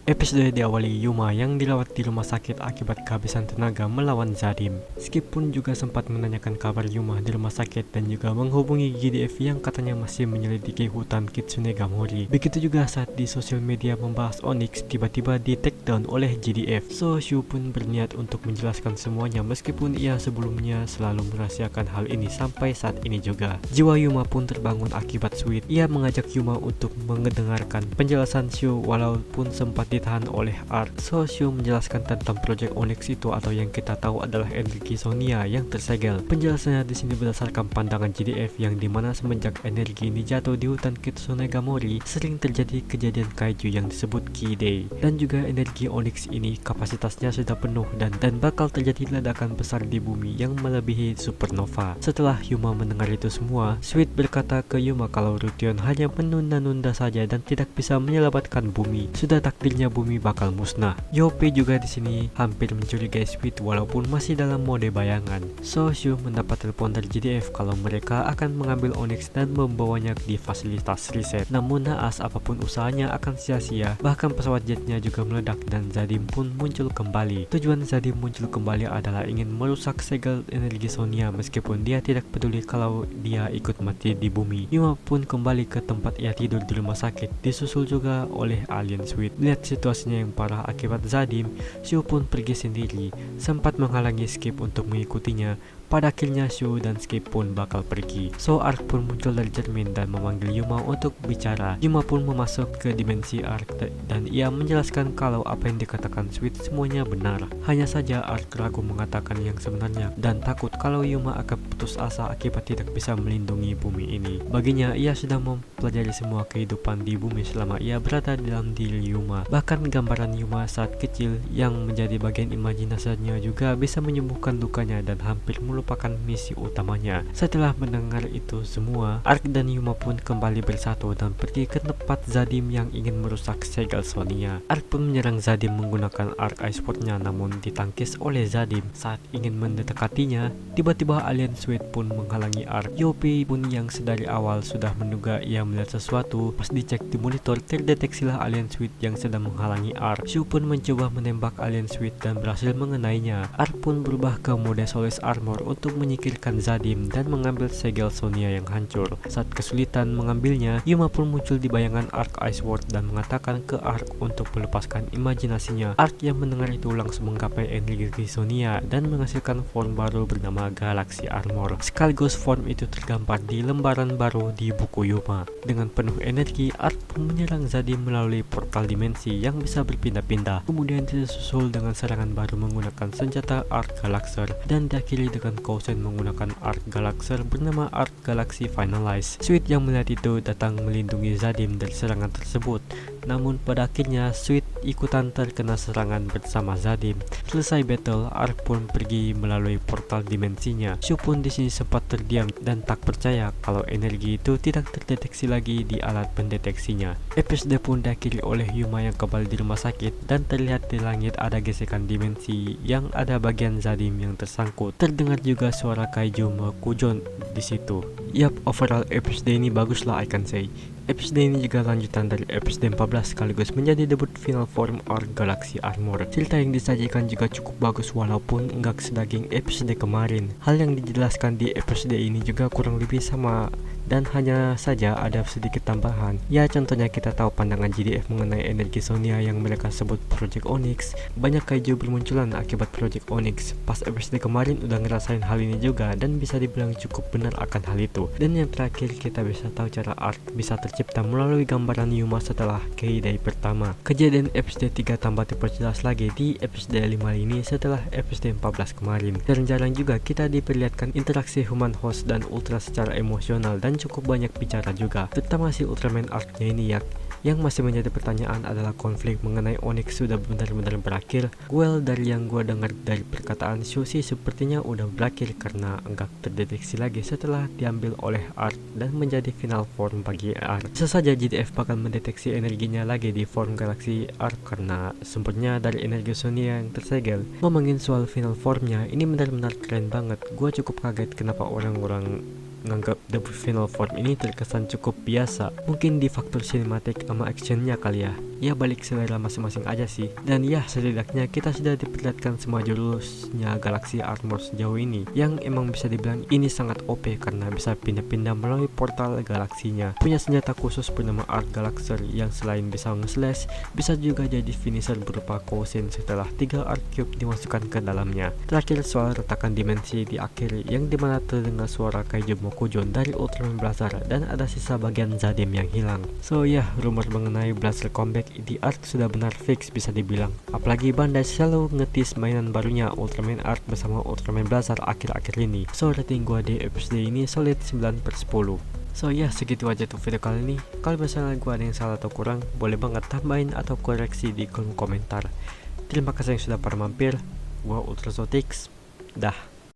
Episode diawali Yuma yang dirawat di rumah sakit akibat kehabisan tenaga melawan Zadim. Skip pun juga sempat menanyakan kabar Yuma di rumah sakit dan juga menghubungi GDF yang katanya masih menyelidiki hutan Kitsune Gamori. Begitu juga saat di sosial media membahas Onyx tiba-tiba di take down oleh GDF. So Shu pun berniat untuk menjelaskan semuanya meskipun ia sebelumnya selalu merahasiakan hal ini sampai saat ini juga. Jiwa Yuma pun terbangun akibat Sweet. Ia mengajak Yuma untuk mendengarkan penjelasan Shu walaupun sempat ditahan oleh Arc. So Shu menjelaskan tentang Project Onyx itu atau yang kita tahu adalah energi Sonia yang tersegel. Penjelasannya di sini berdasarkan pandangan GDF yang dimana semenjak energi ini jatuh di hutan Kitsune Gamori sering terjadi kejadian kaiju yang disebut Kidei, dan juga energi Onyx ini kapasitasnya sudah penuh dan bakal terjadi ledakan besar di bumi yang melebihi supernova. Setelah Yuma mendengar itu semua, Sweet berkata ke Yuma kalau Rution hanya menunda-nunda saja dan tidak bisa menyelamatkan bumi. Sudah takdirnya bumi bakal musnah. Yope juga di sini hampir mencurigai Sweet walaupun masih dalam mode bayangan. So Shu mendapat telepon dari GDF kalau mereka akan mengambil Onyx dan membawanya di fasilitas riset. Namun naas apapun usahanya akan sia-sia. Bahkan pesawat jetnya juga meledak dan Zadim pun muncul kembali. Tujuan Zadim muncul kembali adalah ingin merusak segel energi Sonia meskipun dia tidak peduli kalau dia ikut mati di bumi. Yuma pun kembali ke tempat ia tidur di rumah sakit, disusul juga oleh alien Sweet. Lihat situasinya yang parah akibat Zadim, Shu pun pergi sendiri, sempat menghalangi Skip untuk mengikutinya. Pada akhirnya Shu dan Skip pun bakal pergi. So Arc pun muncul dari cermin dan memanggil Yuma untuk bicara. Yuma pun memasuk ke dimensi Arc dan ia menjelaskan kalau apa yang dikatakan Sweet semuanya benar. Hanya saja Arc ragu mengatakan yang sebenarnya dan takut kalau Yuma akan putus asa akibat tidak bisa melindungi bumi ini. Baginya ia sudah mempelajari semua kehidupan di bumi selama ia berada di dalam diri Yuma. Bahkan gambaran Yuma saat kecil yang menjadi bagian imajinasinya juga bisa menyembuhkan lukanya dan hampir melupakan misi utamanya. Setelah mendengar itu semua, Arc dan Yuma pun kembali bersatu dan pergi ke tempat Zadim yang ingin merusak segel Sonia. Arc pun menyerang Zadim menggunakan Arc Ice Sword-nya namun ditangkis oleh Zadim. Saat ingin mendekatinya, tiba-tiba alien Sweet pun menghalangi Arc. Yopi pun yang sedari awal sudah menduga ia melihat sesuatu. Pas dicek di monitor, terdeteksilah alien Sweet yang sedang menghalangi Arc. Shu pun mencoba menembak alien Sweet dan berhasil mengenainya. Arc pun berubah ke mode Soulless Armor untuk menyingkirkan Zadim dan mengambil segel Sonia yang hancur. Saat kesulitan mengambilnya, Yuma pun muncul di bayangan Arc Ice Sword dan mengatakan ke Arc untuk melepaskan imajinasinya. Arc yang mendengar itu langsung menggapai energi Sonia dan menghasilkan form baru bernama Galaxy Armor. Sekaligus form itu tergambar di lembaran baru di buku Yuma. Dengan penuh energi, Arc pun menyerang Zadim melalui portal dimensi yang bisa berpindah-pindah. Kemudian disusul dengan serangan baru menggunakan senjata Arc Galaxer dan diakhiri dengan Kousen menggunakan Arc Galaxer bernama Arc Galaxy Finalize. Sweet yang melihat itu datang melindungi Zadim dari serangan tersebut. Namun pada akhirnya Sweet ikutan terkena serangan bersama Zadim. Selesai battle, Arc pun pergi melalui portal dimensinya. Shu pun di sini sempat terdiam dan tak percaya kalau energi itu tidak terdeteksi lagi di alat pendeteksinya. Episode pun diakhiri oleh Yuma yang kembali di rumah sakit dan terlihat di langit ada gesekan dimensi yang ada bagian Zadim yang tersangkut. Terdengar juga suara kaiju Mekujon di situ. Yap, overall episode ini bagus lah I can say. Episode ini juga lanjutan dari episode 14 sekaligus menjadi debut final form Arc Galaxy Armor. Cerita yang disajikan juga cukup bagus walaupun enggak sedaging episode kemarin. Hal yang dijelaskan di episode ini juga kurang lebih sama dan hanya saja ada sedikit tambahan. Ya contohnya kita tahu pandangan GDF mengenai energi Sonia yang mereka sebut Project Onyx. Banyak kaiju bermunculan akibat Project Onyx. Pas episode kemarin udah ngerasain hal ini juga dan bisa dibilang cukup benar akan hal itu. Dan yang terakhir kita bisa tahu cara Arc bisa tercipta melalui gambaran Yuma setelah Kidei pertama. Kejadian episode 3 tambah diperjelas lagi di episode 5 ini setelah episode 14 kemarin. Jarang-jarang juga kita diperlihatkan interaksi human host dan ultra secara emosional dan cukup banyak bicara juga, terutama si Ultraman Arc-nya ini ya. Yang masih menjadi pertanyaan adalah konflik mengenai Onyx sudah benar-benar berakhir. Well, dari yang gue dengar dari perkataan Shu sih sepertinya udah berakhir karena enggak terdeteksi lagi setelah diambil oleh Arc dan menjadi final form bagi Arc. Bisa saja GDF bakal mendeteksi energinya lagi di form Galaxy Arc karena sumbernya dari energi Sonia yang tersegel. Ngomongin soal final formnya, ini benar-benar keren banget. Gue cukup kaget kenapa orang-orang nganggap The Final Form ini terkesan cukup biasa. Mungkin di faktor sinematik sama actionnya kali ya. Ya balik selera masing-masing aja sih. Dan ya setidaknya kita sudah diperlihatkan semua jurusnya Galaxy Armor sejauh ini, yang emang bisa dibilang ini sangat OP karena bisa pindah-pindah melalui portal galaksinya. Punya senjata khusus bernama Arc Galaxer yang selain bisa nge-slash, bisa juga jadi finisher berupa Koushin setelah 3 Arc Cube dimasukkan ke dalamnya. Terakhir soal retakan dimensi di akhir yang dimana terdengar suara Kaiju Mokujon dari Ultraman Blazer dan ada sisa bagian Zadim yang hilang. So ya, rumor mengenai Blazer comeback di Arc sudah benar fix bisa dibilang. Apalagi Bandai selalu ngetis mainan barunya Ultraman Arc bersama Ultraman Blazer akhir-akhir ini. So rating gua di episode ini solid 9/10. So ya segitu aja tuh video kali ini. Kalau misalnya gua ada yang salah atau kurang, boleh banget tambahin atau koreksi di kolom komentar. Terima kasih yang sudah pada mampir. Gua Ultrasotix. Dah.